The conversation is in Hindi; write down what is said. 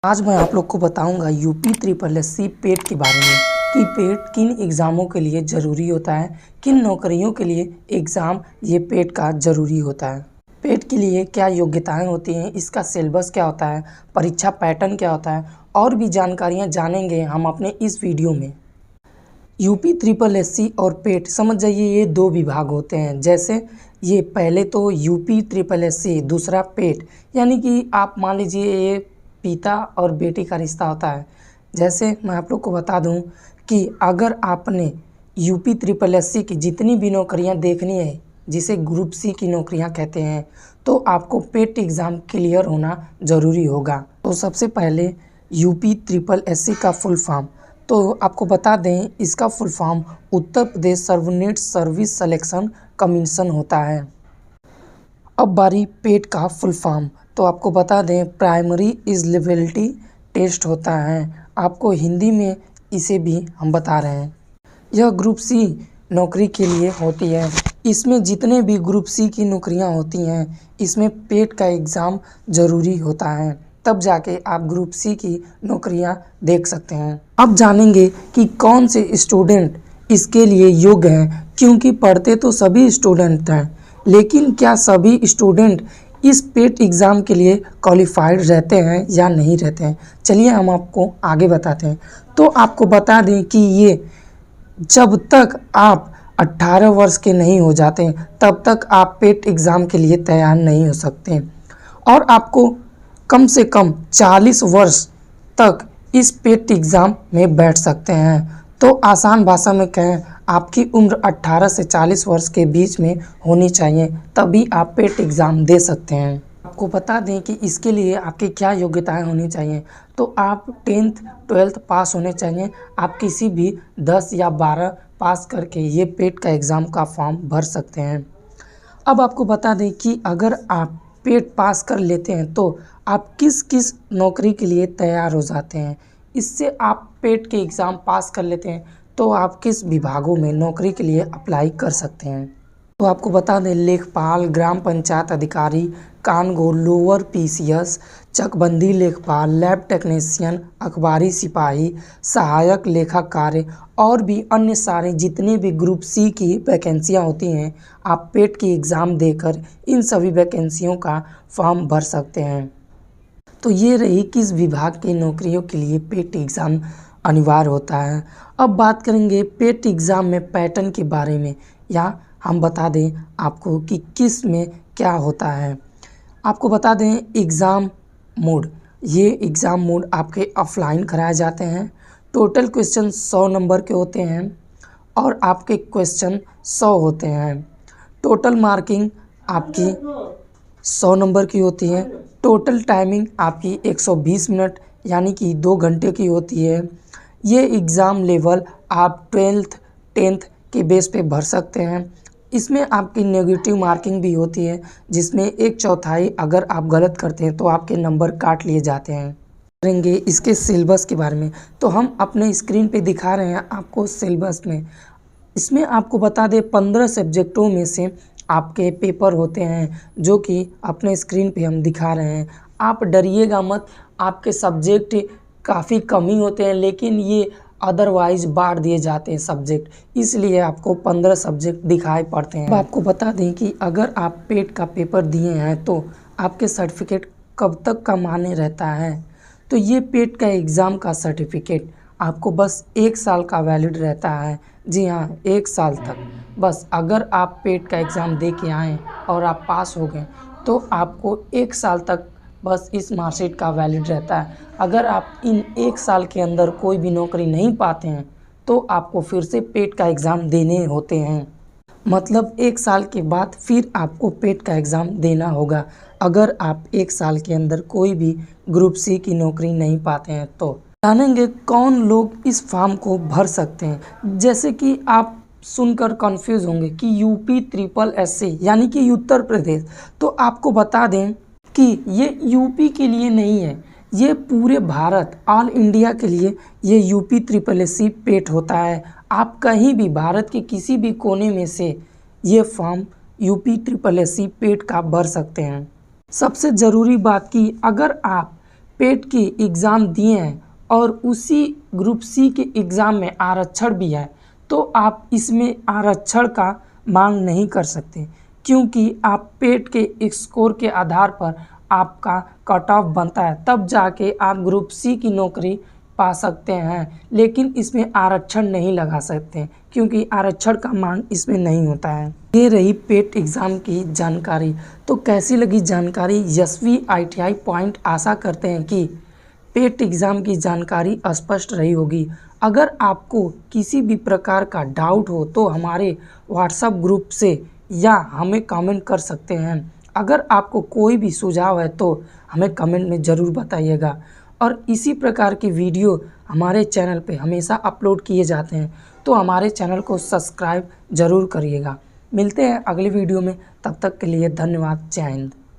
आज मैं आप लोग को बताऊंगा यूपी ट्रिपल एससी पेट के बारे में कि पेट किन एग्ज़ामों के लिए ज़रूरी होता है, किन नौकरियों के लिए एग्ज़ाम ये पेट का ज़रूरी होता है। पेट के लिए क्या योग्यताएं होती हैं, इसका सिलेबस क्या होता है, परीक्षा पैटर्न क्या होता है और भी जानकारियां जानेंगे हम अपने इस वीडियो में। यूपी ट्रिपल एससी और पेट समझ जाइए ये दो विभाग होते हैं। जैसे ये पहले तो यूपी ट्रिपल एससी, दूसरा पेट, यानी कि आप मान लीजिए ये पिता और बेटी का रिश्ता होता है। जैसे मैं आप लोग को बता दूं कि अगर आपने यूपी ट्रिपल एससी की जितनी भी नौकरियां देखनी है, जिसे ग्रुप सी की नौकरियां कहते हैं, तो आपको पेट एग्ज़ाम क्लियर होना ज़रूरी होगा। तो सबसे पहले यूपी ट्रिपल एससी का फुल फॉर्म तो आपको बता दें, इसका full form Uttar Pradesh सर्वोनेट service selection commission होता है। अब बारी पेट का फुल फॉर्म तो आपको बता दें, प्राइमरी एलिजिबिलिटी टेस्ट होता है। आपको हिंदी में इसे भी हम बता रहे हैं। यह ग्रुप सी नौकरी के लिए होती है। इसमें जितने भी ग्रुप सी की नौकरियां होती हैं, इसमें पेट का एग्ज़ाम ज़रूरी होता है, तब जाके आप ग्रुप सी की नौकरियां देख सकते हैं। अब जानेंगे कि कौन से स्टूडेंट इसके लिए योग्य हैं, क्योंकि पढ़ते तो सभी स्टूडेंट हैं, लेकिन क्या सभी स्टूडेंट इस पेट एग्ज़ाम के लिए क्वालिफाइड रहते हैं या नहीं रहते हैं। चलिए हम आपको आगे बताते हैं। तो आपको बता दें कि ये जब तक आप 18 वर्ष के नहीं हो जाते तब तक आप पेट एग्ज़ाम के लिए तैयार नहीं हो सकते, और आपको कम से कम 40 वर्ष तक इस पेट एग्ज़ाम में बैठ सकते हैं। तो आसान भाषा में कहें, आपकी उम्र 18 से 40 वर्ष के बीच में होनी चाहिए, तभी आप पेट एग्ज़ाम दे सकते हैं। आपको बता दें कि इसके लिए आपकी क्या योग्यताएं होनी चाहिए। तो आप 10th 12th पास होने चाहिए। आप किसी भी 10 या 12 पास करके ये पेट का एग्ज़ाम का फॉर्म भर सकते हैं। अब आपको बता दें कि अगर आप पेट पास कर लेते हैं तो आप किस किस नौकरी के लिए तैयार हो जाते हैं। इससे आप पेट के एग्ज़ाम पास कर लेते हैं तो आप किस विभागों में नौकरी के लिए अप्लाई कर सकते हैं। तो आपको बता दें, लेखपाल, ग्राम पंचायत अधिकारी, कानगो, लोअर पीसीएस, चकबंदी लेखपाल, लैब टेक्नीशियन, अखबारी सिपाही, सहायक लेखाकार और भी अन्य सारे जितने भी ग्रुप सी की वैकेंसियां होती हैं, आप पेट की एग्ज़ाम देकर इन सभी वैकेंसियों का फॉर्म भर सकते हैं। तो ये रही किस विभाग की नौकरियों के लिए पेट एग्ज़ाम अनिवार्य होता है। अब बात करेंगे पेट एग्ज़ाम में पैटर्न के बारे में, या हम बता दें आपको कि किस में क्या होता है। आपको बता दें, एग्ज़ाम मोड, ये एग्ज़ाम मोड आपके ऑफलाइन कराए जाते हैं। टोटल क्वेश्चन 100 नंबर के होते हैं और आपके क्वेश्चन 100 होते हैं। टोटल मार्किंग आपकी 100 नंबर की होती है। टोटल टाइमिंग आपकी 120 मिनट यानी कि 2 घंटे की होती है। ये एग्ज़ाम लेवल आप 12th 10th के बेस पे भर सकते हैं। इसमें आपकी नेगेटिव मार्किंग भी होती है, जिसमें 1/4 अगर आप गलत करते हैं तो आपके नंबर काट लिए जाते हैं। करेंगे इसके सिलेबस के बारे में, तो हम अपने स्क्रीन पे दिखा रहे हैं आपको सिलेबस में। इसमें आपको बता दें 15 सब्जेक्टों में से आपके पेपर होते हैं, जो कि अपने स्क्रीन पे हम दिखा रहे हैं। आप डरिएगा मत, आपके सब्जेक्ट काफ़ी कम ही होते हैं, लेकिन ये अदरवाइज़ बांट दिए जाते हैं सब्जेक्ट, इसलिए आपको 15 सब्जेक्ट दिखाई पड़ते हैं। अब आपको बता दें कि अगर आप पेट का पेपर दिए हैं तो आपके सर्टिफिकेट कब तक का मान्य रहता है। तो ये पेट का एग्ज़ाम का सर्टिफिकेट आपको बस 1 साल का वैलिड रहता है। जी हाँ, 1 साल तक बस। अगर आप पेट का एग्ज़ाम दे के आएँ और आप पास हो गए तो आपको 1 साल तक बस इस मार्कशीट का वैलिड रहता है। अगर आप इन 1 साल के अंदर कोई भी नौकरी नहीं पाते हैं तो आपको फिर से पेट का एग्ज़ाम देने होते हैं। मतलब 1 साल के बाद फिर आपको पेट का एग्ज़ाम देना होगा, अगर आप 1 साल के अंदर कोई भी ग्रुप सी की नौकरी नहीं पाते हैं तो। जानेंगे कौन लोग इस फॉर्म को भर सकते हैं। जैसे कि आप सुनकर कंफ्यूज होंगे कि यूपी ट्रिपल एससी यानी कि उत्तर प्रदेश, तो आपको बता दें कि ये यूपी के लिए नहीं है, ये पूरे भारत ऑल इंडिया के लिए ये यूपी ट्रिपल एससी पेट होता है। आप कहीं भी भारत के किसी भी कोने में से ये फॉर्म यूपी ट्रिपल एससी पेट का भर सकते हैं। सबसे ज़रूरी बात कि अगर आप पेट की एग्ज़ाम दिए हैं और उसी ग्रुप सी के एग्ज़ाम में आरक्षण भी है, तो आप इसमें आरक्षण का मांग नहीं कर सकते, क्योंकि आप पेट के स्कोर के आधार पर आपका कट ऑफ बनता है, तब जाके आप ग्रुप सी की नौकरी पा सकते हैं। लेकिन इसमें आरक्षण नहीं लगा सकते, क्योंकि आरक्षण का मांग इसमें नहीं होता है। ये रही पेट एग्ज़ाम की जानकारी। तो कैसी लगी जानकारी यशवी ITI पॉइंट? आशा करते हैं कि पेट एग्ज़ाम की जानकारी स्पष्ट रही होगी। अगर आपको किसी भी प्रकार का डाउट हो तो हमारे व्हाट्सएप ग्रुप से या हमें कमेंट कर सकते हैं। अगर आपको कोई भी सुझाव है तो हमें कमेंट में ज़रूर बताइएगा। और इसी प्रकार की वीडियो हमारे चैनल पे हमेशा अपलोड किए जाते हैं, तो हमारे चैनल को सब्सक्राइब ज़रूर करिएगा। मिलते हैं अगली वीडियो में, तब तक के लिए धन्यवाद। जय हिंद।